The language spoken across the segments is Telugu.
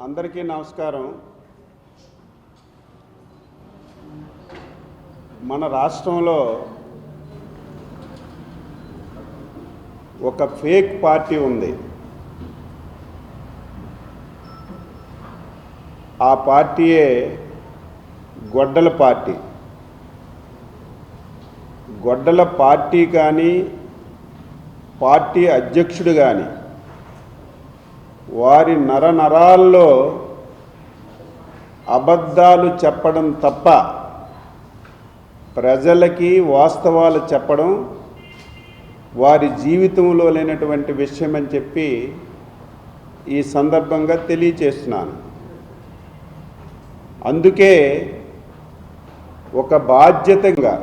అందరికీ నమస్కారం. మన రాష్ట్రంలో ఒక ఫేక్ పార్టీ ఉంది. ఆ పార్టీయే గొడ్డల పార్టీ. గొడ్డల పార్టీ కానీ పార్టీ అధ్యక్షుడు కానీ వారి నరనరాల్లో అబద్ధాలు చెప్పడం తప్ప ప్రజలకి వాస్తవాలు చెప్పడం వారి జీవితంలో లేనటువంటి విషయం అని చెప్పి ఈ సందర్భంగా తెలియచేస్తున్నాను. అందుకే ఒక బాధ్యతగా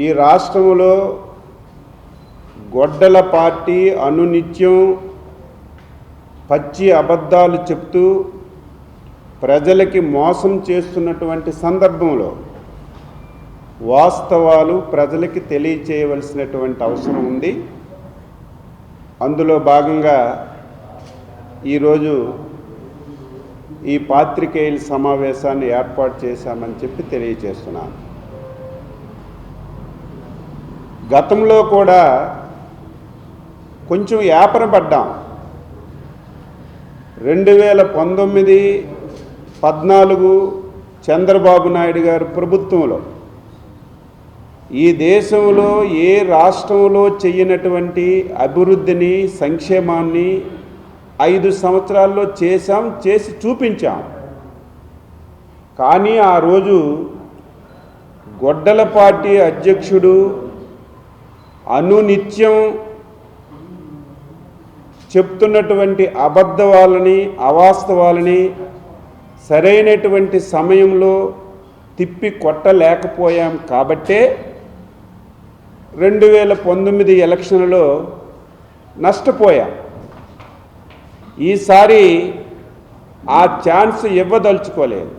ఈ రాష్ట్రంలో గొడ్డల పార్టీ అనునిత్యం పచ్చి అబద్ధాలు చెప్తూ ప్రజలకి మోసం చేస్తున్నటువంటి సందర్భంలో వాస్తవాలు ప్రజలకి తెలియచేయవలసినటువంటి అవసరం ఉంది. అందులో భాగంగా ఈరోజు ఈ పాత్రికేయుల సమావేశాన్ని ఏర్పాటు చేశామని చెప్పి తెలియజేస్తున్నాను. గతంలో కూడా కొంచెం యాపన పడ్డాం. 2019-14 చంద్రబాబు నాయుడు గారి ప్రభుత్వంలో ఈ దేశంలో ఏ రాష్ట్రంలో చేయనటువంటి అభివృద్ధిని సంక్షేమాన్ని 5 సంవత్సరాల్లో చేసి చూపించాం. కానీ ఆ రోజు గొడ్డల పార్టీ అధ్యక్షుడు అనునిత్యం చెప్తున్నటువంటి అబద్ధాలని అవాస్తవాలని సరైనటువంటి సమయంలో తిప్పి కొట్టలేకపోయాం. కాబట్టే 2019 ఎలక్షన్లలో నష్టపోయాం. ఈసారి ఆ ఛాన్స్ ఇవ్వదలుచుకోలేదు.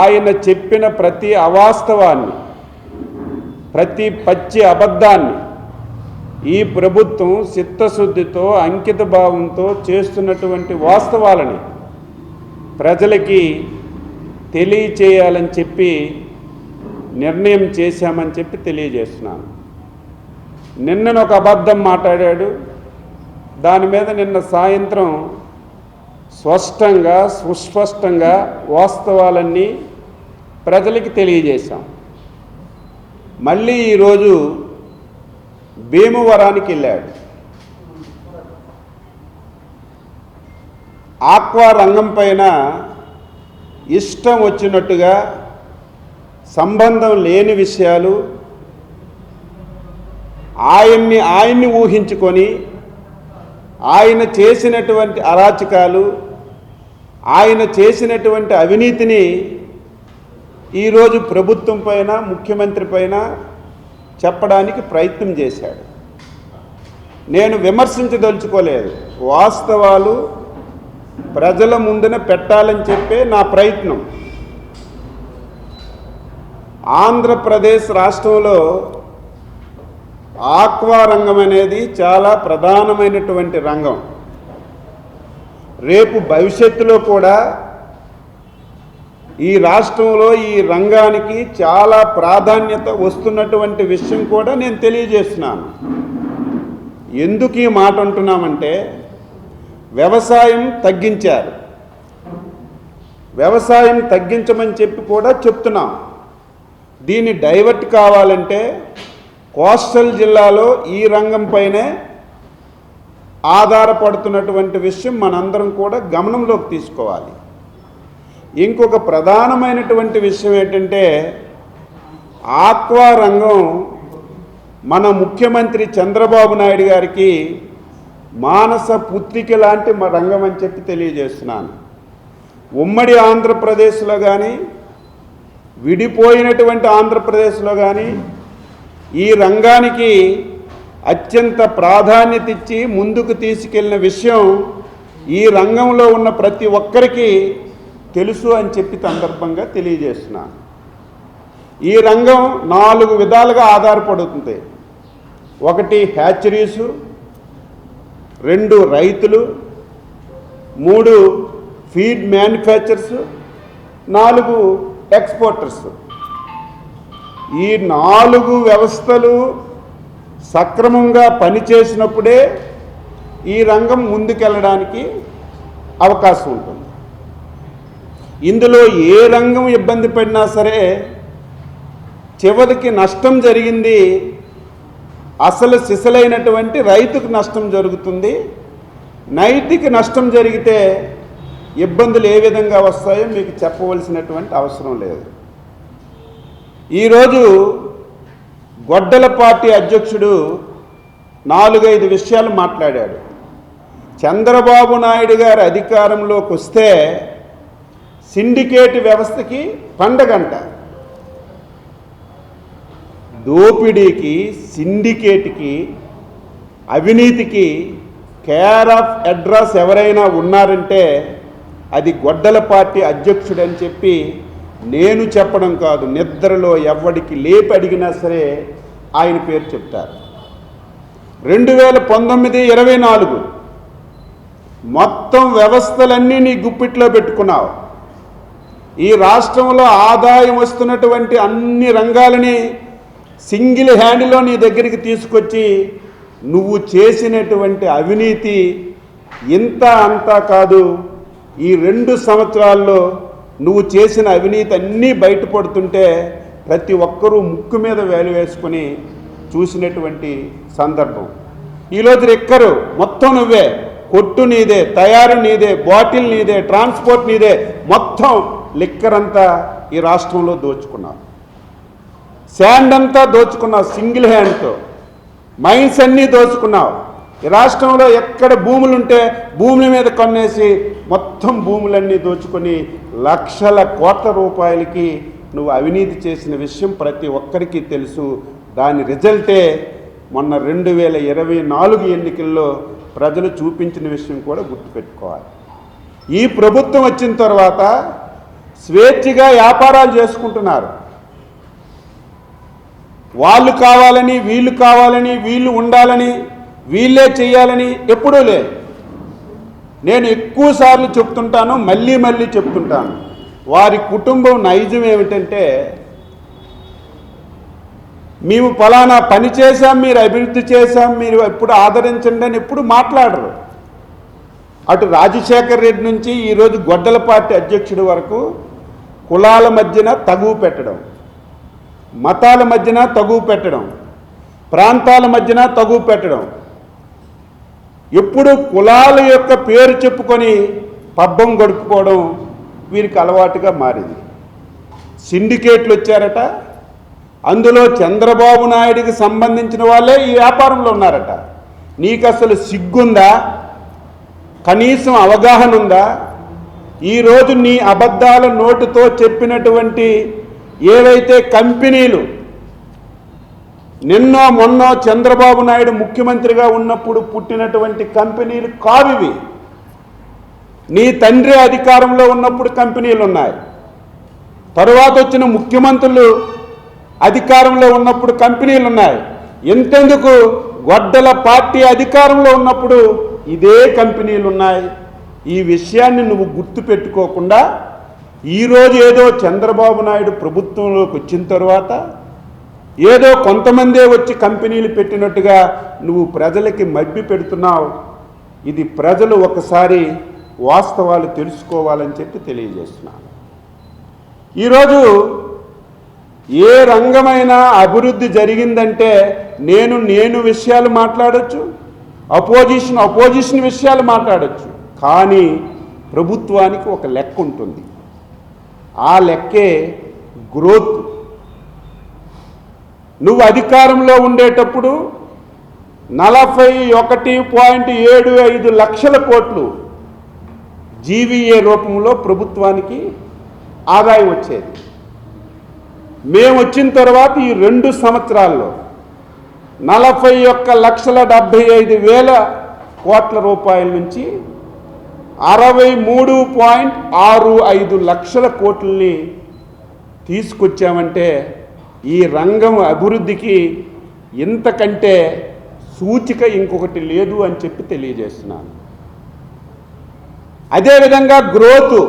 ఆయన చెప్పిన ప్రతి అవాస్తవాన్ని, ప్రతి పచ్చి అబద్ధాన్ని ఈ ప్రభుత్వం చిత్తశుద్ధితో అంకిత భావంతో చేస్తున్నటువంటి వాస్తవాలని ప్రజలకి తెలియచేయాలని చెప్పి నిర్ణయం చేశామని చెప్పి తెలియజేస్తున్నాను. నిన్న ఒక అబద్ధం మాట్లాడాడు. దాని మీద నిన్న సాయంత్రం స్పష్టంగా సుస్పష్టంగా వాస్తవాలన్నీ ప్రజలకి తెలియజేశాం. మళ్ళీ ఈరోజు భీమవరానికి వెళ్ళాడు. ఆక్వా రంగం పైన ఇష్టం వచ్చినట్టుగా సంబంధం లేని విషయాలు ఆయన్ని ఊహించుకొని ఆయన చేసినటువంటి అరాచకాలు, ఆయన చేసినటువంటి అవినీతిని ఈరోజు ప్రభుత్వం పైన, ముఖ్యమంత్రి పైన చెప్పడానికి ప్రయత్నం చేశాడు. నేను విమర్శించదలుచుకోలేదు. వాస్తవాలు ప్రజల ముందున పెట్టాలని చెప్పే నా ప్రయత్నం. ఆంధ్రప్రదేశ్ రాష్ట్రంలో ఆక్వా రంగం అనేది చాలా ప్రధానమైనటువంటి రంగం. రేపు భవిష్యత్తులో కూడా ఈ రాష్ట్రంలో ఈ రంగానికి చాలా ప్రాధాన్యత వస్తున్నటువంటి విషయం కూడా నేను తెలియజేస్తున్నాను. ఎందుకు ఈ మాట అంటున్నామంటే, వ్యవసాయం తగ్గించారు. వ్యవసాయం తగ్గించమని చెప్పి కూడా చెప్తున్నాం. దీన్ని డైవర్ట్ కావాలంటే కోస్టల్ జిల్లాలో ఈ రంగంపైనే ఆధారపడుతున్నటువంటి విషయం మనందరం కూడా గమనంలోకి తీసుకోవాలి. ఇంకొక ప్రధానమైనటువంటి విషయం ఏంటంటే, ఆక్వా రంగం మన ముఖ్యమంత్రి చంద్రబాబు నాయుడు గారికి మానస పుత్రిక లాంటి రంగం అని చెప్పి తెలియజేస్తున్నాను. ఉమ్మడి ఆంధ్రప్రదేశ్లో కానీ, విడిపోయినటువంటి ఆంధ్రప్రదేశ్లో కానీ ఈ రంగానికి అత్యంత ప్రాధాన్యత ఇచ్చి ముందుకు తీసుకెళ్లిన విషయం ఈ రంగంలో ఉన్న ప్రతి ఒక్కరికి తెలుసు అని చెప్పి సందర్భంగా తెలియజేస్తున్నాను. ఈ రంగం 4 విధాలుగా ఆధారపడుతుంది. ఒకటి హ్యాచరీసు, 2 రైతులు, 3 ఫీడ్ మ్యానుఫ్యాక్చర్స్, 4 ఎక్స్పోర్టర్స్. ఈ 4 వ్యవస్థలు సక్రమంగా పనిచేసినప్పుడే ఈ రంగం ముందుకెళ్ళడానికి అవకాశం ఉంటుంది. ఇందులో ఏ రంగం ఇబ్బంది పడినా సరే చివరికి నష్టం జరిగింది అసలు సిసలైనటువంటి రైతుకు నష్టం జరుగుతుంది. నైతిక నష్టం జరిగితే ఇబ్బందులు ఏ విధంగా వస్తాయో మీకు చెప్పవలసినటువంటి అవసరం లేదు. ఈరోజు గొడ్డల పార్టీ అధ్యక్షుడు 4-5 విషయాలు మాట్లాడాడు. చంద్రబాబు నాయుడు గారు అధికారంలోకి వస్తే సిండికేట్ వ్యవస్థకి పండగంట. దోపిడీకి, సిండికేట్కి, అవినీతికి కేర్ ఆఫ్ అడ్రస్ ఎవరైనా ఉన్నారంటే అది గొడ్డల పార్టీ అధ్యక్షుడని చెప్పి నేను చెప్పడం కాదు, నిద్రలో ఎవడికి లేపి అడిగినా సరే ఆయన పేరు చెప్తారు. 2019-24 మొత్తం వ్యవస్థలన్నీ నీ గుప్పిట్లో పెట్టుకున్నావు. ఈ రాష్ట్రంలో ఆదాయం వస్తున్నటువంటి అన్ని రంగాలని సింగిల్ హ్యాండ్లో నీ దగ్గరికి తీసుకొచ్చి నువ్వు చేసినటువంటి అవినీతి ఇంత అంతా కాదు. ఈ 2 సంవత్సరాల్లో నువ్వు చేసిన అవినీతి అన్నీ బయటపడుతుంటే ప్రతి ఒక్కరూ ముక్కు మీద వేలు వేసుకొని చూసినటువంటి సందర్భం. ఈరోజు రెక్కరు మొత్తం నువ్వే, కొట్టు నీదే, తయారు నీదే, బాటిల్ నీదే, ట్రాన్స్పోర్ట్ నీదే, మొత్తం లిక్కర్ అంతా ఈ రాష్ట్రంలో దోచుకున్నావు. శాండ్ అంతా దోచుకున్నావు సింగిల్ హ్యాండ్తో. మైన్స్ అన్నీ దోచుకున్నావు. ఈ రాష్ట్రంలో ఎక్కడ భూములుంటే భూముల మీద కొన్నేసి మొత్తం భూములన్నీ దోచుకొని లక్షల కోట్ల రూపాయలకి నువ్వు అవినీతి చేసిన విషయం ప్రతి ఒక్కరికి తెలుసు. దాని రిజల్టే మొన్న 2024 ఎన్నికల్లో ప్రజలు చూపించిన విషయం కూడా గుర్తుపెట్టుకోవాలి. ఈ ప్రభుత్వం వచ్చిన తర్వాత స్వేచ్ఛగా వ్యాపారాలు చేసుకుంటున్నారు. వాళ్ళు కావాలని, వీళ్ళు కావాలని, వీళ్ళు ఉండాలని, వీళ్ళే చేయాలని ఎప్పుడూ లేదు. నేను ఎక్కువ సార్లు చెప్తుంటాను, మళ్ళీ మళ్ళీ చెప్తుంటాను. వారి కుటుంబం నైజం ఏమిటంటే, మేము ఫలానా పని చేశాం, మీరు అభివృద్ధి చేశాం, మీరు ఎప్పుడు ఆదరించండి అని ఎప్పుడు మాట్లాడరు. అటు రాజశేఖర్ రెడ్డి నుంచి ఈరోజు గొడ్డల పార్టీ అధ్యక్షుడి వరకు కులాల మధ్యన తగువు పెట్టడం, మతాల మధ్యన తగువు పెట్టడం, ప్రాంతాల మధ్యన తగువు పెట్టడం, ఎప్పుడు కులాల యొక్క పేరు చెప్పుకొని పబ్బం గడుపుకోవడం వీరికి అలవాటుగా మారింది. సిండికేట్లు వచ్చారట, అందులో చంద్రబాబు నాయుడికి సంబంధించిన వాళ్ళే ఈ వ్యాపారంలో ఉన్నారట. నీకు అసలు సిగ్గుందా? కనీసం అవగాహన ఉందా? ఈరోజు నీ అబద్ధాల నోటుతో చెప్పినటువంటి ఏవైతే కంపెనీలు నిన్నో మొన్నో చంద్రబాబు నాయుడు ముఖ్యమంత్రిగా ఉన్నప్పుడు పుట్టినటువంటి కంపెనీలు కావివి. నీ తండ్రి అధికారంలో ఉన్నప్పుడు కంపెనీలు ఉన్నాయి. తరువాత వచ్చిన ముఖ్యమంత్రులు అధికారంలో ఉన్నప్పుడు కంపెనీలు ఉన్నాయి. ఎంతెందుకు గొడ్డల పార్టీ అధికారంలో ఉన్నప్పుడు ఇదే కంపెనీలు ఉన్నాయి. ఈ విషయాన్ని నువ్వు గుర్తుపెట్టుకోకుండా ఈరోజు ఏదో చంద్రబాబు నాయుడు ప్రభుత్వంలోకి వచ్చిన తర్వాత ఏదో కొంతమందే వచ్చి కంపెనీలు పెట్టినట్టుగా నువ్వు ప్రజలకి మభ్య పెడుతున్నావు. ఇది ప్రజలు ఒకసారి వాస్తవాలు తెలుసుకోవాలని చెప్పి తెలియజేస్తున్నాను. ఈరోజు ఏ రంగమైనా అభివృద్ధి జరిగిందంటే నేను విషయాలు మాట్లాడచ్చు, అపోజిషన్ విషయాలు మాట్లాడచ్చు. కానీ ప్రభుత్వానికి ఒక లెక్క ఉంటుంది. ఆ లెక్కే గ్రోత్. నువ్వు అధికారంలో ఉండేటప్పుడు 41.75 లక్షల కోట్లు జీవీఏ రూపంలో ప్రభుత్వానికి ఆదాయం వచ్చేది. మేము వచ్చిన తర్వాత ఈ 2 సంవత్సరాల్లో 41,75,000 కోట్ల రూపాయల నుంచి 63.65 లక్షల కోట్లని తీసుకొచ్చామంటే ఈ రంగం అభివృద్ధికి ఇంతకంటే సూచిక ఇంకొకటి లేదు అని చెప్పి తెలియజేస్తున్నాను. అదేవిధంగా గ్రోత్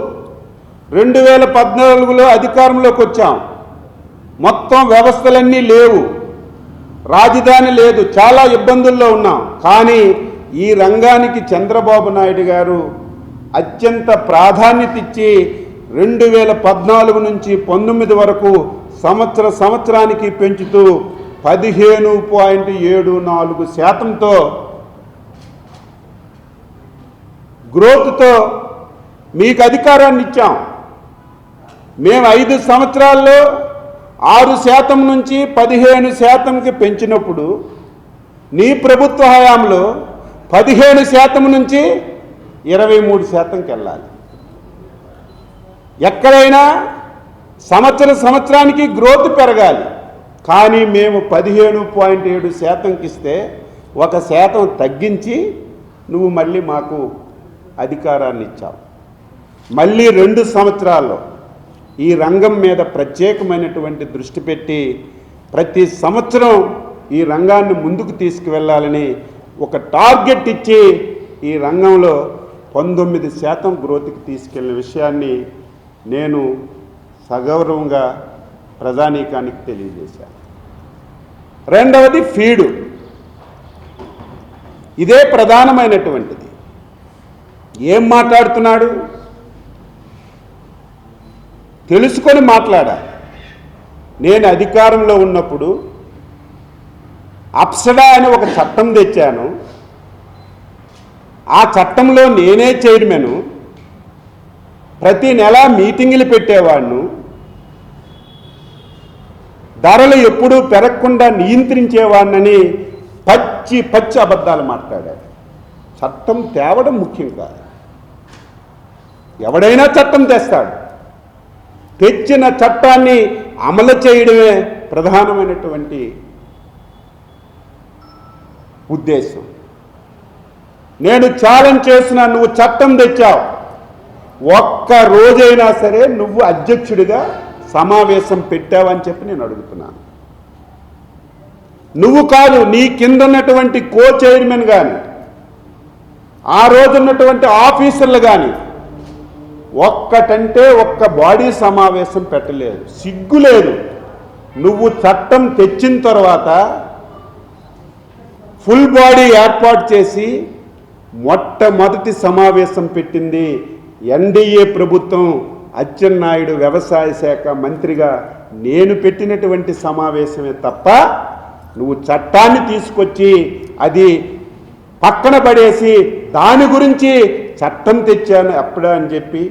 2014లో అధికారంలోకి వచ్చాం, మొత్తం వ్యవస్థలన్నీ లేవు, రాజధాని లేదు, చాలా ఇబ్బందుల్లో ఉన్నాం. కానీ ఈ రంగానికి చంద్రబాబు నాయుడు గారు అత్యంత ప్రాధాన్యత ఇచ్చి 2014 నుంచి 19 వరకు సంవత్సరానికి పెంచుతూ 15.74% గ్రోత్తో మీకు అధికారాన్ని ఇచ్చాం. మేము 5 సంవత్సరాల్లో 6% నుంచి 15%కి పెంచినప్పుడు నీ ప్రభుత్వ హయాంలో 15% నుంచి 23%కి వెళ్ళాలి. ఎక్కడైనా సంవత్సరానికి గ్రోత్ పెరగాలి. కానీ మేము 15.7%కి ఇస్తే 1% తగ్గించి నువ్వు మళ్ళీ మాకు అధికారాన్ని ఇచ్చావు. మళ్ళీ 2 సంవత్సరాల్లో ఈ రంగం మీద ప్రత్యేకమైనటువంటి దృష్టి పెట్టి ప్రతి సంవత్సరం ఈ రంగాన్ని ముందుకు తీసుకువెళ్ళాలని ఒక టార్గెట్ ఇచ్చి ఈ రంగంలో 19% గ్రోత్కి తీసుకెళ్లిన విషయాన్ని నేను సగౌరవంగా ప్రజానీకానికి తెలియజేశాను. రెండవది ఫీడు. ఇదే ప్రధానమైనటువంటిది. ఏం మాట్లాడుతున్నాడు తెలుసుకొని మాట్లాడాలి. నేను అధికారంలో ఉన్నప్పుడు అప్సడా అని ఒక చట్టం తెచ్చాను. ఆ చట్టంలో నేనే చైర్మను, ప్రతి నెల మీటింగులు పెట్టేవాడిను, ధరలు ఎప్పుడూ పెరగకుండా నియంత్రించేవాడినని పచ్చి అబద్ధాలు మాట్లాడాడు. చట్టం తేవడం ముఖ్యం కాదు, ఎవడైనా చట్టం తెస్తాడు, తెచ్చిన చట్టాన్ని అమలు చేయడమే ప్రధానమైనటువంటి ఉద్దేశం. నేను ఛాలెంజ్ చేసిన, నువ్వు చట్టం తెచ్చావు, ఒక్క రోజైనా సరే నువ్వు అధ్యక్షుడిగా సమావేశం పెట్టావని చెప్పి నేను అడుగుతున్నాను. నువ్వు కాదు, నీ కింద ఉన్నటువంటి కో చైర్మన్ కానీ, ఆ రోజు ఉన్నటువంటి ఆఫీసర్లు కానీ ఒక్కటంటే ఒక్క బాడీ సమావేశం పెట్టలేదు. సిగ్గు లేదు. నువ్వు చట్టం తెచ్చిన తర్వాత ఫుల్ బాడీ ఏర్పాటు చేసి మొట్టమొదటి సమావేశం పెట్టింది ఎన్డీఏ ప్రభుత్వం. అచ్చెన్నాయుడు వ్యవసాయ శాఖ మంత్రిగా నేను పెట్టినటువంటి సమావేశమే తప్ప నువ్వు చట్టాన్ని తీసుకొచ్చి అది పక్కన పడేసి దాని గురించి చట్టం తెచ్చాను అప్పుడా అని చెప్పి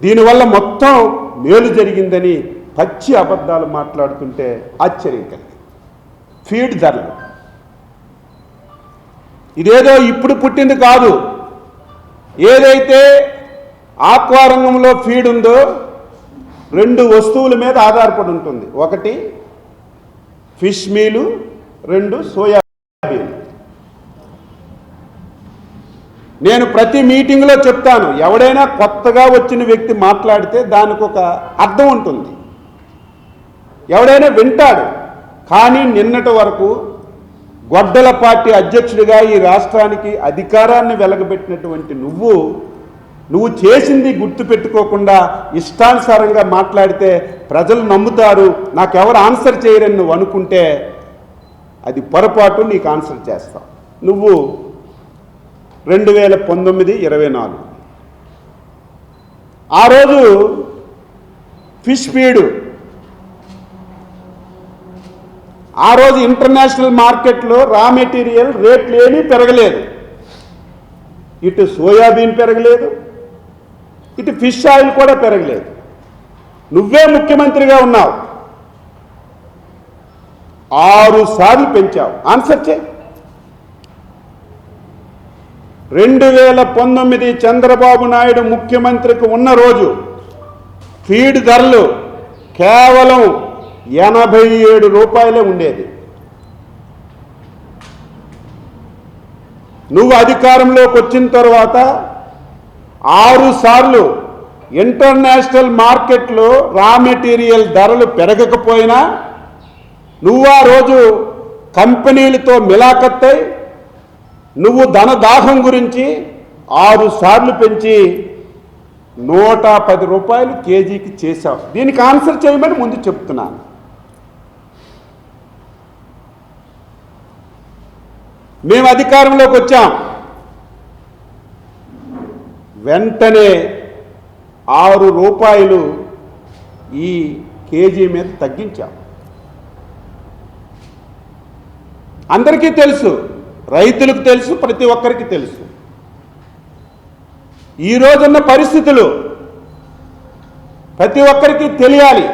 దీనివల్ల మొత్తం మేలు జరిగిందని పచ్చి అబద్ధాలు మాట్లాడుతుంటే ఆశ్చర్యం కలిగింది. ఫీడ్ ధరలు ఇదేదో ఇప్పుడు పుట్టింది కాదు. ఏదైతే ఆక్వా రంగంలో ఫీడ్ ఉందో 2 వస్తువుల మీద ఆధారపడి ఉంటుంది. ఒకటి ఫిష్ మీలు, 2 సోయాబీన్. నేను ప్రతి మీటింగ్లో చెప్తాను, ఎవడైనా కొత్తగా వచ్చిన వ్యక్తి మాట్లాడితే దానికి ఒక అర్థం ఉంటుంది, ఎవడైనా వింటాడు. కానీ నిన్నటి వరకు గొడ్డల పార్టీ అధ్యక్షుడిగా ఈ రాష్ట్రానికి అధికారాన్ని వెలగబెట్టినటువంటి నువ్వు చేసింది గుర్తుపెట్టుకోకుండా ఇష్టానుసారంగా మాట్లాడితే ప్రజలు నమ్ముతారు, నాకెవరు ఆన్సర్ చేయరని నువ్వు అనుకుంటే అది పొరపాటు. నీకు ఆన్సర్ చేస్తావు. నువ్వు 2019-24 ఆ రోజు ఫిష్ ఫీడ్, ఆ రోజు ఇంటర్నేషనల్ మార్కెట్లో రా మెటీరియల్ రేట్లు ఏమీ పెరగలేదు. ఇటు సోయాబీన్ పెరగలేదు, ఇటు ఫిష్ ఆయిల్ కూడా పెరగలేదు. నువ్వే ముఖ్యమంత్రిగా ఉన్నావు, 6 సార్లు పెంచావు. ఆన్సర్ చేయి. 2019 చంద్రబాబు నాయుడు ముఖ్యమంత్రికి ఉన్న రోజు ఫీడ్ ధరలు కేవలం 87 రూపాయలే ఉండేది. నువ్వు అధికారంలోకి వచ్చిన తర్వాత 6 సార్లు ఇంటర్నేషనల్ మార్కెట్లో రా మెటీరియల్ ధరలు పెరగకపోయినా నువ్వు ఆ రోజు కంపెనీలతో మిలాఖత్తై నువ్వు ధనదాహం గురించి 6 సార్లు పెంచి 110 రూపాయలు కేజీకి చేశావు. దీనికి ఆన్సర్ చేయమని ముందు చెప్తున్నాను. మేము అధికారంలోకి వచ్చాం, వెంటనే 6 రూపాయలు ఈ కేజీ మీద తగ్గించాం. అందరికీ తెలుసు, రైతులకు తెలుసు, ప్రతి ఒక్కరికి తెలుసు. ఈ రోజున్న పరిస్థితులు ప్రతి ఒక్కరికి తెలియాలి.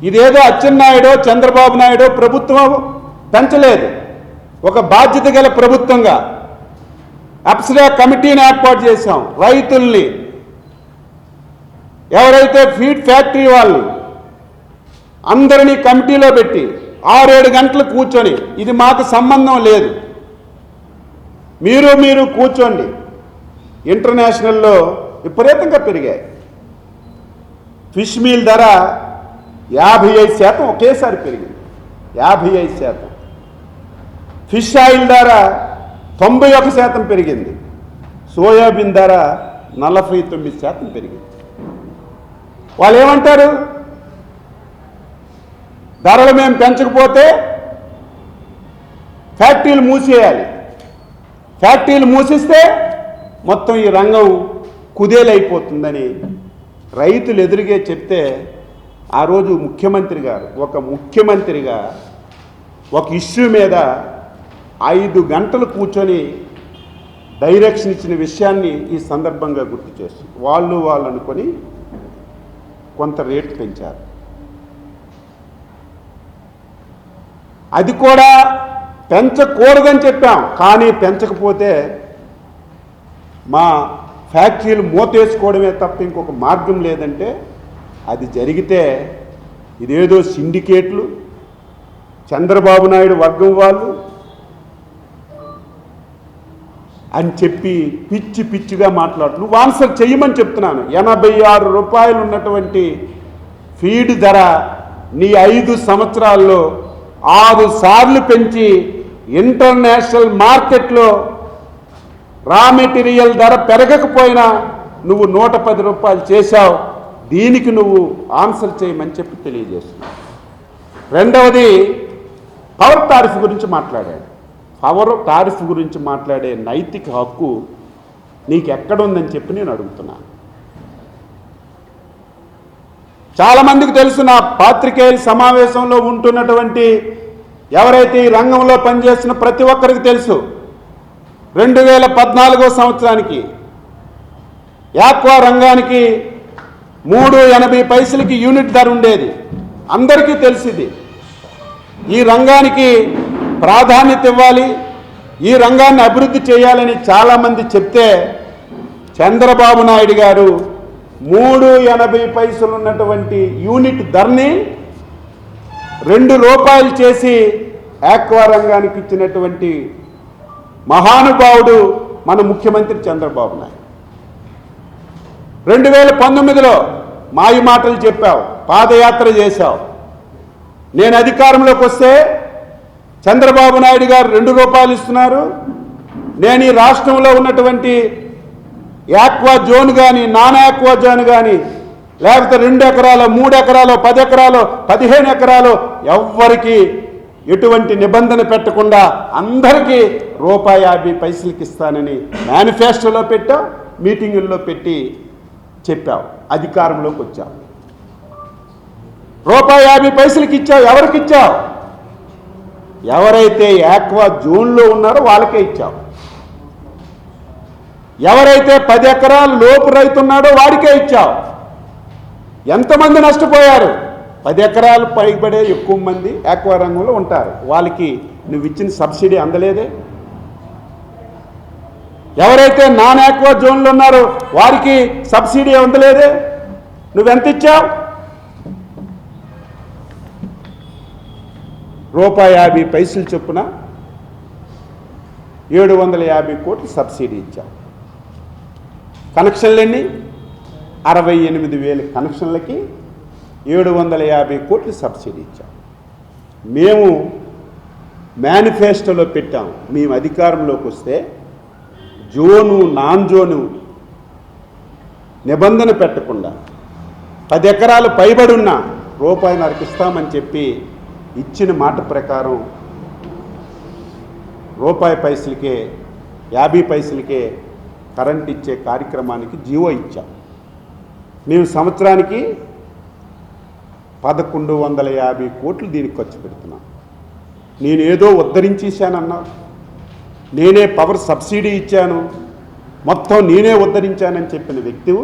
ఇదేదో అచ్చెన్నాయుడో చంద్రబాబు నాయుడో ప్రభుత్వం పెంచలేదు. ఒక బాధ్యత గల ప్రభుత్వంగా అప్సరా కమిటీని ఏర్పాటు చేశాం. రైతుల్ని, ఎవరైతే ఫీడ్ ఫ్యాక్టరీ వాళ్ళు అందరినీ కమిటీలో పెట్టి 6-7 గంటలు కూర్చొని, ఇది మాకు సంబంధం లేదు, మీరు కూర్చోండి. ఇంటర్నేషనల్లో విపరీతంగా పెరిగాయి. ఫిష్ మీల్ ధర 55% ఒకేసారి పెరిగింది, 55%. ఫిష్ ఆయిల్ ధర 91% పెరిగింది. సోయాబీన్ ధర 49% పెరిగింది. వాళ్ళు ఏమంటారు? ధరలు మేము పెంచకపోతే ఫ్యాక్టరీలు మూసేయాలి, ఫ్యాక్టరీలు మూసిస్తే మొత్తం ఈ రంగం కుదేలైపోతుందని రైతులు ఎదురుగే చెప్తే, ఆ రోజు ముఖ్యమంత్రి గారు ఒక ముఖ్యమంత్రిగా ఒక ఇష్యూ మీద 5 గంటలు కూర్చొని డైరెక్షన్ ఇచ్చిన విషయాన్ని ఈ సందర్భంగా గుర్తు చేస్తుంది. వాళ్ళు అనుకొని కొంత రేటు పెంచారు. అది కూడా పెంచకూడదని చెప్పాం, కానీ పెంచకపోతే మా ఫ్యాక్టరీలు మూతేసుకోవడమే తప్ప ఇంకొక మార్గం లేదంటే, అది జరిగితే ఇదేదో సిండికేట్లు, చంద్రబాబు నాయుడు వర్గం వాళ్ళు అని చెప్పి పిచ్చిగా మాట్లాడు. నువ్వు ఆన్సర్ చెయ్యమని చెప్తున్నాను. 86 రూపాయలు ఉన్నటువంటి ఫీడ్ ధర నీ 5 సంవత్సరాల్లో 6 సార్లు పెంచి ఇంటర్నేషనల్ మార్కెట్లో రా మెటీరియల్ ధర పెరగకపోయినా నువ్వు 110 రూపాయలు చేశావు. దీనికి నువ్వు ఆన్సర్ చేయమని చెప్పి తెలియజేస్తున్నావు. రెండవది, పవర్ టారిఫ్ గురించి మాట్లాడాడు. పవర్ టారిఫ్ గురించి మాట్లాడే నైతిక హక్కు నీకు ఎక్కడుందని చెప్పి నేను అడుగుతున్నాను. చాలామందికి తెలుసు, నా పాత్రికేయుల సమావేశంలో ఉంటున్నటువంటి ఎవరైతే ఈ రంగంలో పనిచేస్తున్న ప్రతి ఒక్కరికి తెలుసు, 2014 సంవత్సరానికి యాక్వా రంగానికి 3.80 పైసలకి యూనిట్ ధర ఉండేది. అందరికీ తెలిసింది. ఈ రంగానికి ప్రాధాన్యత ఇవ్వాలి, ఈ రంగాన్ని అభివృద్ధి చేయాలని చాలామంది చెప్తే, చంద్రబాబు నాయుడు గారు 3.80 పైసలు ఉన్నటువంటి యూనిట్ ధరని 2 రూపాయలు చేసి ఆక్వా రంగానికి ఇచ్చినటువంటి మహానుభావుడు మన ముఖ్యమంత్రి చంద్రబాబు నాయుడు. 2019లో మాయ మాటలు చెప్పావు, పాదయాత్ర చేశావు. నేను అధికారంలోకి వస్తే చంద్రబాబు నాయుడు గారు 2 రూపాయలు ఇస్తున్నారు, నేను ఈ రాష్ట్రంలో ఉన్నటువంటి యాక్వా జోన్ కానీ నాన్ యాక్వా జోన్ కానీ లేకపోతే 2 ఎకరాలు 3 ఎకరాలు 10 ఎకరాలు 15 ఎకరాలు ఎవ్వరికి ఎటువంటి నిబంధన పెట్టకుండా అందరికీ ₹50 ఇస్తానని మేనిఫెస్టోలో పెట్టావు, మీటింగుల్లో పెట్టి చెప్పావు. అధికారంలోకి వచ్చావు, ₹50 ఇచ్చావు. ఎవరికి ఇచ్చావు? ఎవరైతే యాక్వా జోన్లో ఉన్నారో వాళ్ళకే ఇచ్చావు. ఎవరైతే 10 ఎకరాల లోపు రైతు ఉన్నాడో వాడికే ఇచ్చావు. ఎంతమంది నష్టపోయారు? 10 ఎకరాలు పైబడే ఎక్కువ మంది ఆక్వా రంగంలో ఉంటారు. వాళ్ళకి నువ్వు ఇచ్చిన సబ్సిడీ అందలేదే. ఎవరైతే నాన్ ఆక్వా జోన్లో ఉన్నారో వారికి సబ్సిడీ అందలేదే. నువ్వెంత ఇచ్చావు? ₹50 చొప్పున 750 కోట్లు సబ్సిడీ ఇచ్చావు. కనెక్షన్లన్నీ 68,000 కనెక్షన్లకి 750 కోట్లు సబ్సిడీ ఇచ్చాం. మేము మేనిఫెస్టోలో పెట్టాం. మేము అధికారంలోకి వస్తే జోను నాన్ జోను నిబంధన పెట్టకుండా 10 ఎకరాలు పైబడున్న రూపాయిన్నరకు ఇస్తామని చెప్పి ఇచ్చిన మాట ప్రకారం రూపాయి పైసలకే 50 పైసలకే కరెంట్ ఇచ్చే కార్యక్రమానికి జీవో ఇచ్చాం. మేము సంవత్సరానికి 1150 కోట్లు దీనికి ఖర్చు పెడుతున్నాం. నేనేదో ఉద్ధరించేశానన్నావు, నేనే పవర్ సబ్సిడీ ఇచ్చాను, మొత్తం నేనే ఉద్ధరించానని చెప్పిన వ్యక్తివు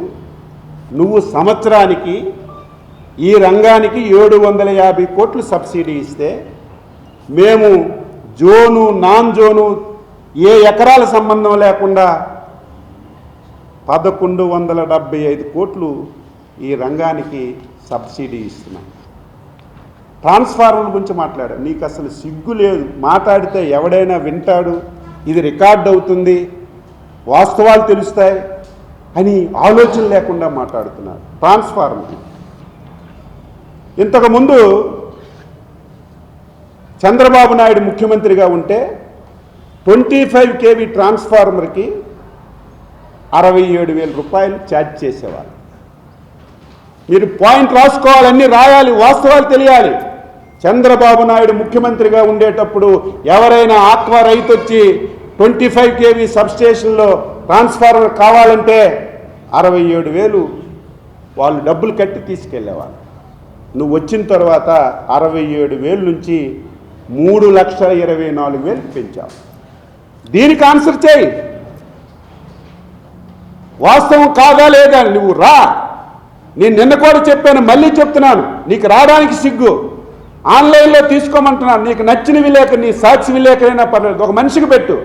నువ్వు సంవత్సరానికి ఈ రంగానికి 750 కోట్లు సబ్సిడీ ఇస్తే మేము జోను నాన్ జోను ఏ ఎకరాల సంబంధం లేకుండా 1175 కోట్లు ఈ రంగానికి సబ్సిడీ ఇస్తున్నాం. ట్రాన్స్ఫార్మర్ల గురించి మాట్లాడు. నీకు అసలు సిగ్గు లేదు. మాట్లాడితే ఎవడైనా వింటాడు, ఇది రికార్డ్ అవుతుంది, వాస్తవాలు తెలుస్తాయి అని ఆలోచన లేకుండా మాట్లాడుతున్నారు. ట్రాన్స్ఫార్మర్ ఇంతకుముందు చంద్రబాబు నాయుడు ముఖ్యమంత్రిగా ఉంటే 25 kV ట్రాన్స్ఫార్మర్కి 67,000 రూపాయలు ఛార్జ్ చేసేవారు. మీరు పాయింట్ రాసుకోవాలన్నీ రాయాలి, వాస్తవాలు తెలియాలి. చంద్రబాబు నాయుడు ముఖ్యమంత్రిగా ఉండేటప్పుడు ఎవరైనా ఆక్వా రైతు వచ్చి 25 kV సబ్స్టేషన్లో ట్రాన్స్ఫార్మర్ కావాలంటే 67,000 వాళ్ళు డబ్బులు కట్టి తీసుకెళ్ళేవాళ్ళు. నువ్వు వచ్చిన తర్వాత 67,000 నుంచి 3,24,000 పెంచావు. దీనికి ఆన్సర్ చేయి. వాస్తవం కాదా లేదా నువ్వు రా. నేను నిన్న కూడా చెప్పాను, మళ్ళీ చెప్తున్నాను, నీకు రావడానికి సిగ్గు. ఆన్లైన్లో తీసుకోమంటున్నాను. నీకు నచ్చిన విలేక, నీ సాక్షి విలేకరైనా పర్లేదు, ఒక మనిషికి పెట్టు,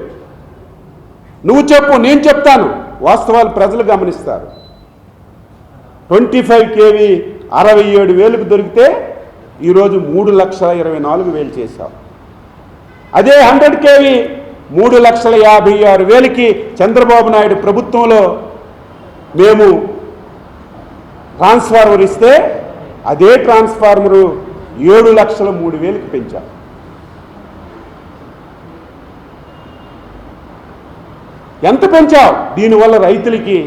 నువ్వు చెప్పు, నేను చెప్తాను. వాస్తవాలు ప్రజలు గమనిస్తారు. 25 kV 67,000కు దొరికితే ఈరోజు 3,24,000 చేశావు. అదే 100 kV 3,56,000కి చంద్రబాబు నాయుడు ప్రభుత్వంలో మేము ట్రాన్స్ఫార్మర్ ఇస్తే అదే ట్రాన్స్ఫార్మరు 7,03,000కి పెంచాం. ఎంత పెంచావు? దీనివల్ల రైతులకి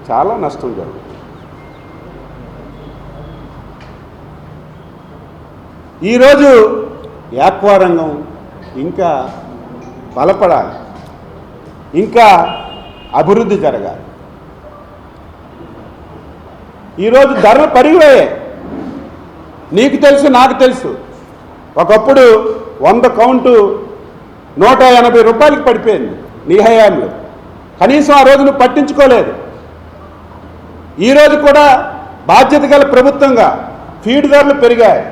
చాలా నష్టం జరుగుతుంది. ఈరోజు యాక్వా రంగం ఇంకా బలపడాలి, ఇంకా అభివృద్ధి జరగాలి. ఈరోజు ధరలు పెరిగిపోయాయి. నీకు తెలుసు, నాకు తెలుసు. ఒకప్పుడు 100 కౌంటు 180 రూపాయలకి పడిపోయింది నీ హయాంలో. కనీసం ఆ రోజు నువ్వు పట్టించుకోలేదు. ఈరోజు కూడా బాధ్యత గల ప్రభుత్వంగా ఫీడ్ ధరలు పెరిగాయి,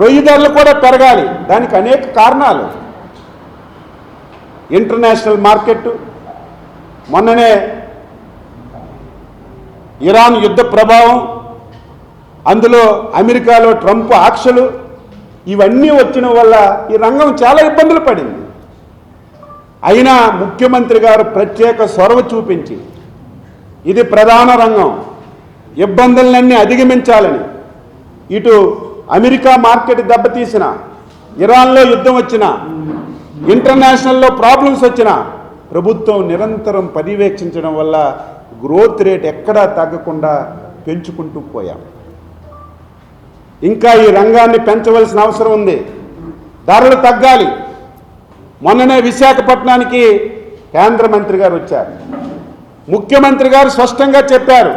రొయ్యి ధరలు కూడా పెరగాలి. దానికి అనేక కారణాలు. ఇంటర్నేషనల్ మార్కెట్, మొన్ననే ఇరాన్ యుద్ధ ప్రభావం, అందులో అమెరికాలో ట్రంప్ ఆంక్షలు, ఇవన్నీ వచ్చిన వల్ల ఈ రంగం చాలా ఇబ్బందులు పడింది. అయినా ముఖ్యమంత్రి గారు ప్రత్యేక చొరవ చూపించి ఇది ప్రధాన రంగం, ఇబ్బందులన్నీ అధిగమించాలని, ఇటు అమెరికా మార్కెట్ దెబ్బతీసిన, ఇరాన్లో యుద్ధం వచ్చిన, ఇంటర్నేషనల్లో ప్రాబ్లమ్స్ వచ్చిన ప్రభుత్వం నిరంతరం పర్యవేక్షించడం వల్ల గ్రోత్ రేట్ ఎక్కడా తగ్గకుండా పెంచుకుంటూ పోయాం. ఇంకా ఈ రంగాన్ని పెంచవలసిన అవసరం ఉంది. ధరలు తగ్గాలి. మొన్ననే విశాఖపట్నానికి కేంద్ర మంత్రి గారు వచ్చారు. ముఖ్యమంత్రి గారు స్పష్టంగా చెప్పారు,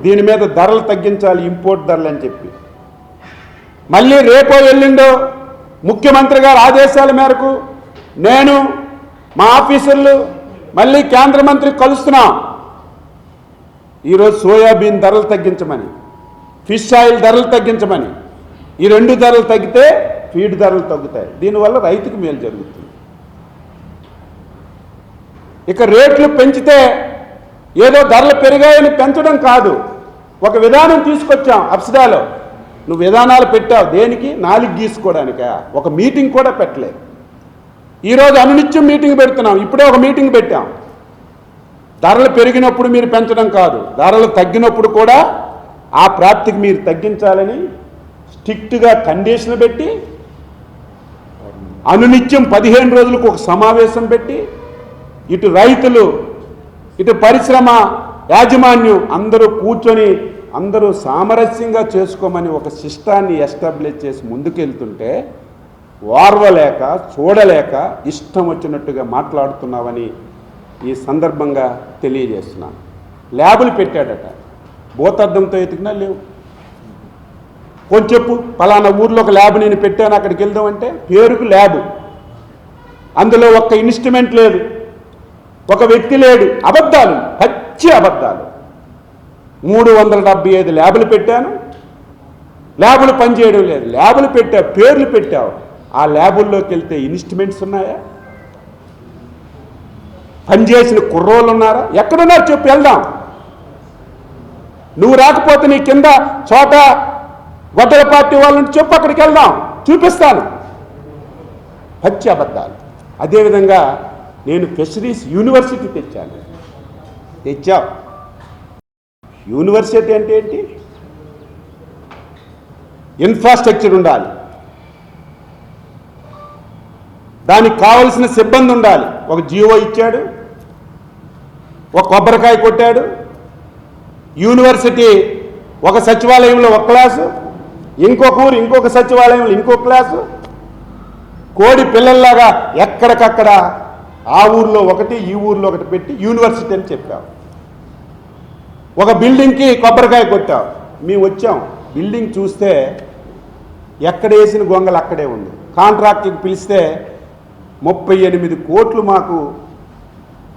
దీని మీద ధరలు తగ్గించాలి, ఇంపోర్ట్ ధరలు అని చెప్పి. మళ్ళీ రేపో ఎల్లుండో ముఖ్యమంత్రి గారు ఆదేశాల మేరకు నేను, మా ఆఫీసర్లు మళ్ళీ కేంద్ర మంత్రికి కలుస్తున్నాం. ఈరోజు సోయాబీన్ ధరలు తగ్గించమని, ఫిష్ ఆయిల్ ధరలు తగ్గించమని. ఈ 2 ధరలు తగ్గితే ఫీడ్ ధరలు తగ్గుతాయి. దీనివల్ల రైతుకు మేలు జరుగుతుంది. ఇక రేట్లు పెంచితే ఏదో ధరలు పెరిగాయని పెంచడం కాదు, ఒక విధానం తీసుకొచ్చాం. అప్సడాలో నువ్వు విధానాలు పెట్టావు, దేనికి? 4 గీసుకోవడానికా? ఒక మీటింగ్ కూడా పెట్టలేదు. ఈరోజు అనునిత్యం మీటింగ్ పెడుతున్నాం. ఇప్పుడే ఒక మీటింగ్ పెట్టాం. ధరలు పెరిగినప్పుడు మీరు పెంచడం కాదు, ధరలు తగ్గినప్పుడు కూడా ఆ ప్రాప్తికి మీరు తగ్గించాలని స్ట్రిక్ట్గా కండిషన్లు పెట్టి అనునిత్యం 15 రోజులకు ఒక సమావేశం పెట్టి ఇటు రైతులు ఇటు పరిశ్రమ యాజమాన్యం అందరూ కూర్చొని అందరూ సామరస్యంగా చేసుకోమని ఒక సిస్టాన్ని ఎస్టాబ్లిష్ చేసి ముందుకెళ్తుంటే వార్వలేక చూడలేక ఇష్టం వచ్చినట్టుగా మాట్లాడుతున్నావని ఈ సందర్భంగా తెలియజేస్తున్నాను. ల్యాబులు పెట్టాడట, భూతద్దంతో ఎతికినా లేవు. కొంచెం చెప్పు, పలానా ఊర్లో ఒక ల్యాబ్ నేను పెట్టాను, అక్కడికి వెళ్దామంటే పేరుకు ల్యాబు, అందులో ఒక్క ఇన్స్ట్రుమెంట్ లేదు, ఒక వ్యక్తి లేడు. అబద్ధాలు, పచ్చి అబద్ధాలు. 375 ల్యాబులు పెట్టాను, ల్యాబులు పనిచేయడం లేదు. ల్యాబులు పెట్టావు, పేర్లు పెట్టావు, ఆ ల్యాబుల్లోకి వెళ్తే ఇన్స్ట్రుమెంట్స్ ఉన్నాయా? పనిచేసిన కుర్రోళ్ళు ఉన్నారా? ఎక్కడున్నారు చెప్పు, వెళ్దాం. నువ్వు రాకపోతే నీ కింద చోట గొడ్డల పార్టీ వాళ్ళని చెప్పు, అక్కడికి వెళ్దాం, చూపిస్తాను. పచ్చి అబద్ధాలు. అదేవిధంగా నేను ఫిషరీస్ యూనివర్సిటీ తెచ్చావు. యూనివర్సిటీ అంటే ఏంటి? ఇన్ఫ్రాస్ట్రక్చర్ ఉండాలి, దానికి కావలసిన సిబ్బంది ఉండాలి. ఒక జీవో ఇచ్చాడు, ఒక కొబ్బరికాయ కొట్టాడు. యూనివర్సిటీ ఒక సచివాలయంలో ఒక క్లాసు, ఇంకొక ఊరు ఇంకొక సచివాలయంలో ఇంకొక క్లాసు. కోడి పిల్లల్లాగా ఎక్కడికక్కడ ఆ ఊర్లో ఒకటి ఈ ఊర్లో ఒకటి పెట్టి యూనివర్సిటీ అని చెప్పావు. ఒక బిల్డింగ్కి కొబ్బరికాయ కొట్టావు. మేము వచ్చాం, బిల్డింగ్ చూస్తే ఎక్కడ వేసిన గొంగలు అక్కడే ఉంది. కాంట్రాక్ట్కి పిలిస్తే 38 కోట్లు మాకు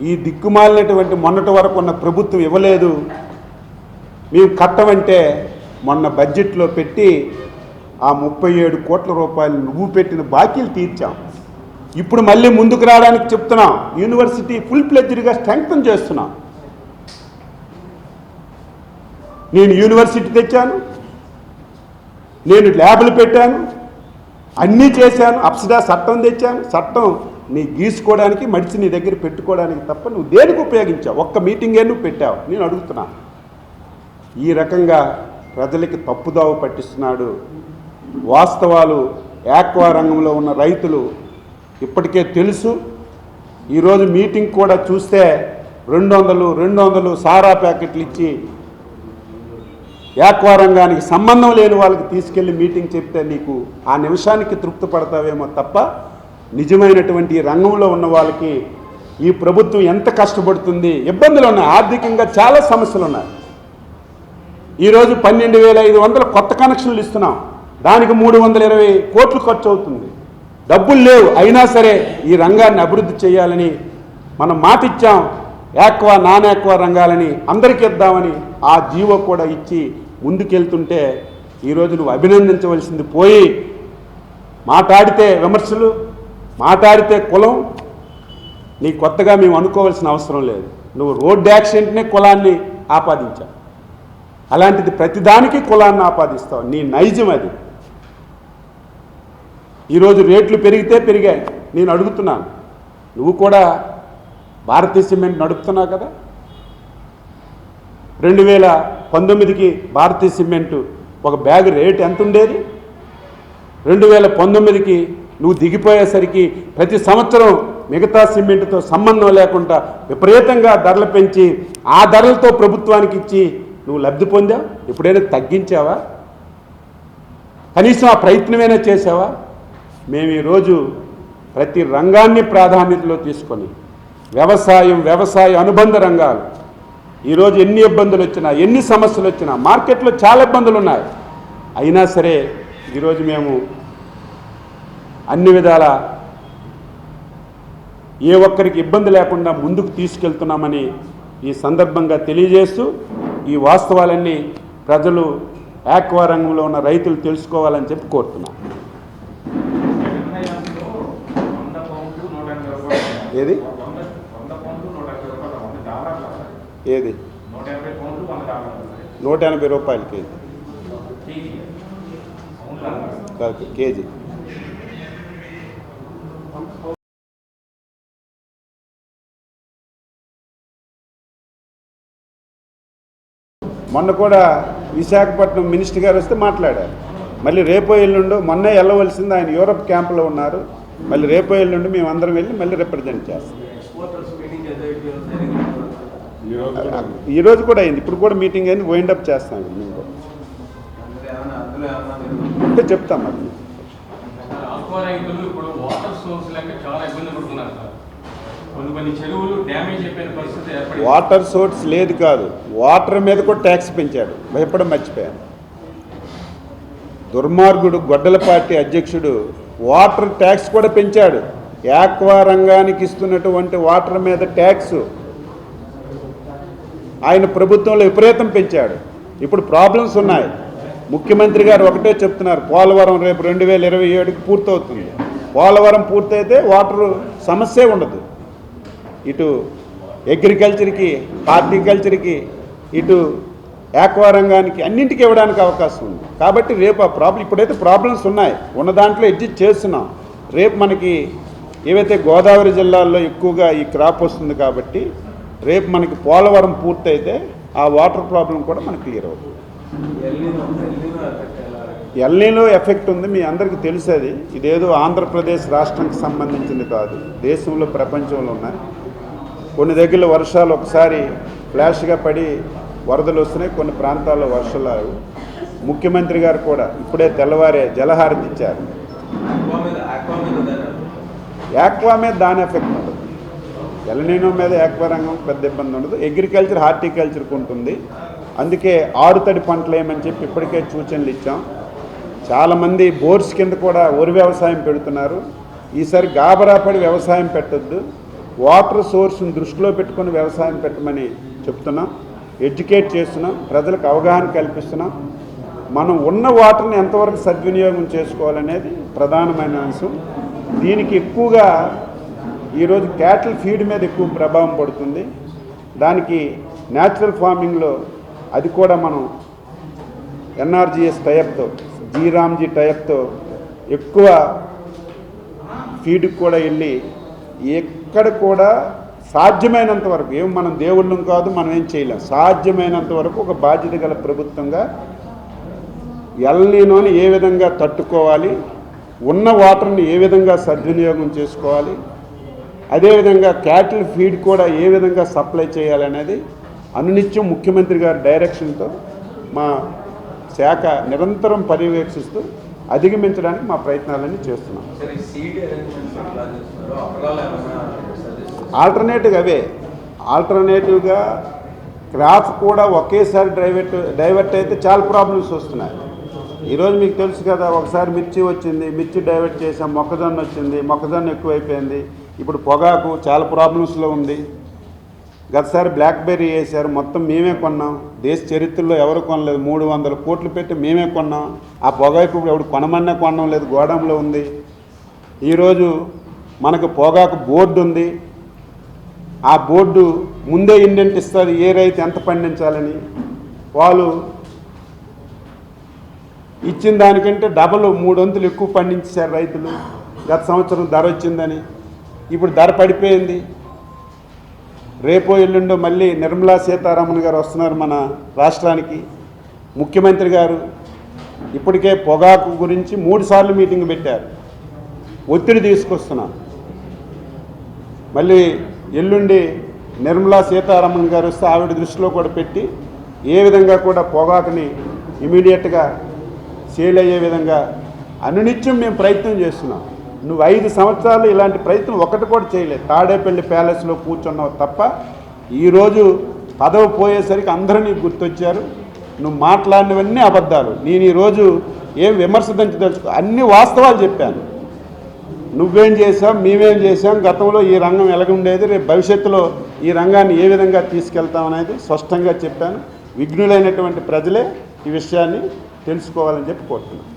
ఈ దిక్కుమాలినటువంటి మొన్నటి వరకు ఉన్న ప్రభుత్వం ఇవ్వలేదు, మేము కట్టమంటే మొన్న బడ్జెట్లో పెట్టి ఆ 37 కోట్ల రూపాయలు నువ్వు పెట్టిన బాకీలు తీర్చాం. ఇప్పుడు మళ్ళీ ముందుకు రావడానికి చెప్తున్నాం. యూనివర్సిటీ ఫుల్ ప్లెడ్జ్డ్గా స్ట్రెంగ్తన్ చేస్తున్నాం. నేను యూనివర్సిటీ తెచ్చాను, నేను ల్యాబులు పెట్టాను, అన్నీ చేశాను. అప్సడా చట్టం తెచ్చాను. చట్టం నీ గీసుకోవడానికి, మడిచి నీ దగ్గర పెట్టుకోవడానికి తప్ప నువ్వు దేనికి ఉపయోగించావు? ఒక్క మీటింగే నువ్వు పెట్టావు. నేను అడుగుతున్నాను. ఈ రకంగా ప్రజలకి తప్పుదావ పట్టిస్తున్నాడు. వాస్తవాలు ఆక్వా రంగంలో ఉన్న రైతులు ఇప్పటికే తెలుసు. ఈరోజు మీటింగ్ కూడా చూస్తే 200 సారా ప్యాకెట్లు ఇచ్చి ఆక్వా రంగానికి సంబంధం లేని వాళ్ళకి తీసుకెళ్లి మీటింగ్ చెప్తే నీకు ఆ నిమిషానికి తృప్తి పడతావేమో తప్ప నిజమైనటువంటి రంగంలో ఉన్న వాళ్ళకి ఈ ప్రభుత్వం ఎంత కష్టపడుతుంది, ఇబ్బందులు ఉన్నాయి, ఆర్థికంగా చాలా సమస్యలు ఉన్నాయి. ఈరోజు 12,500 కొత్త కనెక్షన్లు ఇస్తున్నాం, దానికి 320 కోట్లు ఖర్చు అవుతుంది. డబ్బులు లేవు, అయినా సరే ఈ రంగాన్ని అభివృద్ధి చేయాలని మనం మాట ఇచ్చాం. ఆక్వా నాన్ ఆక్వా రంగాలని అందరికీ ఇద్దామని ఆ జీవో కూడా ఇచ్చి ముందుకెళ్తుంటే ఈరోజు నువ్వు అభినందించవలసింది పోయి మాట్లాడితే విమర్శలు, మాట్లాడితే కులం. నీ కొత్తగా మేము అనుకోవాల్సిన అవసరం లేదు. నువ్వు రోడ్డు యాక్సిడెంట్నే కులాన్ని ఆపాదించావు, అలాంటిది ప్రతిదానికి కులాన్ని ఆపాదిస్తావు. నీ నైజం అది. ఈరోజు రేట్లు పెరిగితే పెరిగాయి. నేను అడుగుతున్నాను, నువ్వు కూడా భారతీయ సిమెంట్ నడుపుతున్నావు కదా. 2019కి భారతీయ సిమెంటు ఒక బ్యాగ్ రేటు ఎంత ఉండేది? 2019కి నువ్వు దిగిపోయేసరికి ప్రతి సంవత్సరం మిగతా సిమెంట్తో సంబంధం లేకుండా విపరీతంగా ధరలు పెంచి ఆ ధరలతో ప్రభుత్వానికి ఇచ్చి నువ్వు లబ్ధి పొందావు. ఎప్పుడైనా తగ్గించావా? కనీసం ఆ ప్రయత్నమైనా చేసావా? మేము ఈరోజు ప్రతి రంగాన్ని ప్రాధాన్యతలో తీసుకొని వ్యవసాయ అనుబంధ రంగాలు ఈరోజు ఎన్ని ఇబ్బందులు వచ్చినా, ఎన్ని సమస్యలు వచ్చినా, మార్కెట్లో చాలా ఇబ్బందులు ఉన్నాయి, అయినా సరే ఈరోజు మేము అన్ని విధాల ఏ ఒక్కరికి ఇబ్బంది లేకుండా ముందుకు తీసుకెళ్తున్నామని ఈ సందర్భంగా తెలియజేస్తూ ఈ వాస్తవాలన్నీ ప్రజలు ఆక్వా రంగంలో ఉన్న రైతులు తెలుసుకోవాలని చెప్పి కోరుతున్నాను. ఏది ఏది 180 రూపాయలు కేజీ. మొన్న కూడా విశాఖపట్నం మినిస్టర్ గారు వస్తే మాట్లాడారు. మళ్ళీ రేపో ఎల్లుండో, మొన్నే వెళ్ళవలసింది, ఆయన యూరప్ క్యాంపులో ఉన్నారు, మళ్ళీ రేపు ఎల్లుండి మేము అందరం వెళ్ళి మళ్ళీ రిప్రజెంట్ చేస్తాం. ఈరోజు కూడా అయింది, ఇప్పుడు కూడా మీటింగ్ అయింది, వైండప్ చేస్తాం. మేము కూడా అంటే చెప్తాం అది. వాటర్ సోర్స్ లేదు కాదు, వాటర్ మీద కూడా ట్యాక్స్ పెంచాడు, భయపడం మర్చిపోయాను. దుర్మార్గుడు గొడ్డలపాటి అధ్యక్షుడు వాటర్ ట్యాక్స్ కూడా పెంచాడు. యాక్వా రంగానికి ఇస్తున్నటువంటి వాటర్ మీద ట్యాక్స్ ఆయన ప్రభుత్వంలో విపరీతం పెంచాడు. ఇప్పుడు ప్రాబ్లమ్స్ ఉన్నాయి. ముఖ్యమంత్రి గారు ఒకటే చెప్తున్నారు, పోలవరం రేపు 2027కి పూర్తవుతుంది. పోలవరం పూర్తయితే వాటర్ సమస్యే ఉండదు. ఇటు అగ్రికల్చర్కి, హార్టికల్చర్కి, ఇటు యాక్వా రంగానికి అన్నింటికి ఇవ్వడానికి అవకాశం ఉంది. కాబట్టి రేపు ఆ ప్రాబ్లం, ఇప్పుడైతే ప్రాబ్లమ్స్ ఉన్నాయి, ఉన్న దాంట్లో అడ్జస్ట్ చేస్తున్నాం. రేపు మనకి ఏవైతే గోదావరి జిల్లాల్లో ఎక్కువగా ఈ క్రాప్ వస్తుంది కాబట్టి రేపు మనకి పోలవరం పూర్తయితే ఆ వాటర్ ప్రాబ్లం కూడా మనకు క్లియర్ అవుతుంది. ఎల్నీలో ఎఫెక్ట్ ఉంది, మీ అందరికీ తెలుసు. అది ఇదేదో ఆంధ్రప్రదేశ్ రాష్ట్రానికి సంబంధించింది కాదు, దేశంలో ప్రపంచంలో ఉన్నాయి. కొన్ని దగ్గరలో వర్షాలు ఒకసారి ఫ్లాష్గా పడి వరదలు వస్తున్నాయి, కొన్ని ప్రాంతాల్లో వర్షాలు. ముఖ్యమంత్రి గారు కూడా ఇప్పుడే తెల్లవారే జలహారతి ఇచ్చారు. యాక్వా మీద దాని ఎఫెక్ట్ ఉండదు, ఎల్నీనో మీద యాక్వా రంగం పెద్ద ఇబ్బంది ఉండదు. అగ్రికల్చర్, హార్టికల్చర్కి ఉంటుంది. అందుకే ఆరుతడి పంటలు ఏమని చెప్పి ఇప్పటికే సూచనలు ఇచ్చాం. చాలామంది బోర్స్ కింద కూడా వరి వ్యవసాయం పెడుతున్నారు. ఈసారి గాబరాపడి వ్యవసాయం పెట్టొద్దు, వాటర్ సోర్స్ని దృష్టిలో పెట్టుకుని వ్యవసాయం పెట్టమని చెప్తున్నాం. ఎడ్యుకేట్ చేస్తున్నాం, ప్రజలకు అవగాహన కల్పిస్తున్నాం. మనం ఉన్న వాటర్ని ఎంతవరకు సద్వినియోగం చేసుకోవాలనేది ప్రధానమైన అంశం. దీనికి ఎక్కువగా ఈరోజు క్యాటిల్ ఫీడ్ మీద ఎక్కువ ప్రభావం పడుతుంది. దానికి న్యాచురల్ ఫార్మింగ్లో అది కూడా మనం ఎన్ఆర్జీఎస్ టైప్తో, జీరామ్జీ టైప్తో ఎక్కువ ఫీడ్కి కూడా వెళ్ళి ఎక్కడ కూడా సాధ్యమైనంత వరకు, ఏం మనం దేవుళ్ళం కాదు, మనం ఏం చేయలేం, సాధ్యమైనంత వరకు ఒక బాధ్యత గల ప్రభుత్వంగా ఎల్నీనోని ఏ విధంగా తట్టుకోవాలి, ఉన్న వాటర్ని ఏ విధంగా సద్వినియోగం చేసుకోవాలి, అదేవిధంగా క్యాటిల్ ఫీడ్ కూడా ఏ విధంగా సప్లై చేయాలనేది అనునిత్యం ముఖ్యమంత్రి గారి డైరెక్షన్తో మా శాఖ నిరంతరం పర్యవేక్షిస్తూ అధిగమించడానికి మా ప్రయత్నాలన్నీ చేస్తున్నాం. ఆల్టర్నేటివ్గా క్రాప్ కూడా ఒకేసారి డైవర్ట్ అయితే చాలా ప్రాబ్లమ్స్ వస్తున్నాయి. ఈరోజు మీకు తెలుసు కదా, ఒకసారి మిర్చి వచ్చింది, మిర్చి డైవర్ట్ చేసాం, మొక్కజొన్న వచ్చింది, మొక్కజొన్న ఎక్కువైపోయింది. ఇప్పుడు పొగాకు చాలా ప్రాబ్లమ్స్లో ఉంది. గతసారి బ్లాక్బెర్రీ వేశారు, మొత్తం మేమే కొన్నాం, దేశ చరిత్రలో ఎవరు కొనలేదు, 300 కోట్లు పెట్టి మేమే కొన్నాం. ఆ పొగాకు ఎవడు కొనమన్నా కొనడం లేదు, గోడంలో ఉంది. ఈరోజు మనకు పొగాకు బోర్డు ఉంది, ఆ బోర్డు ముందే ఇండెంట్ ఇస్తుంది ఏ రైతు ఎంత పండించాలని. వాళ్ళు ఇచ్చిన దానికంటే డబల్ 3 వంతులు ఎక్కువ పండించారు రైతులు. గత సంవత్సరం ధర వచ్చిందని, ఇప్పుడు ధర పడిపోయింది. రేపో ఎల్లుండో మళ్ళీ నిర్మలా సీతారామన్ గారు వస్తున్నారు మన రాష్ట్రానికి. ముఖ్యమంత్రి గారు ఇప్పటికే పొగాకు గురించి 3 సార్లు మీటింగ్ పెట్టారు, ఒత్తిడి తీసుకొస్తున్నాం. మళ్ళీ ఎల్లుండి నిర్మలా సీతారామన్ గారు వస్తే ఆవిడ దృష్టిలో కూడా పెట్టి ఏ విధంగా కూడా పొగాకుని ఇమీడియట్గా సేల్ అయ్యే విధంగా అనునిత్యం మేము ప్రయత్నం చేస్తున్నాం. నువ్వు 5 సంవత్సరాలు ఇలాంటి ప్రయత్నం ఒకటి కూడా చేయలేదు. తాడేపల్లి ప్యాలెస్లో కూర్చున్నావు తప్ప ఈరోజు పదవి పోయేసరికి అందరూ నీకు గుర్తొచ్చారు. నువ్వు మాట్లాడినవన్నీ అబద్ధాలు. నేను ఈరోజు ఏం విమర్శించదలుచుకో, అన్ని వాస్తవాలు చెప్పాను. నువ్వేం చేసాం, మేమేం చేసాం, గతంలో ఈ రంగం ఎలాగుండేది, రేపు భవిష్యత్తులో ఈ రంగాన్ని ఏ విధంగా తీసుకెళ్తాం అనేది స్పష్టంగా చెప్పాను. విఘ్నులైనటువంటి ప్రజలే ఈ విషయాన్ని తెలుసుకోవాలని చెప్పి కోరుతున్నాను.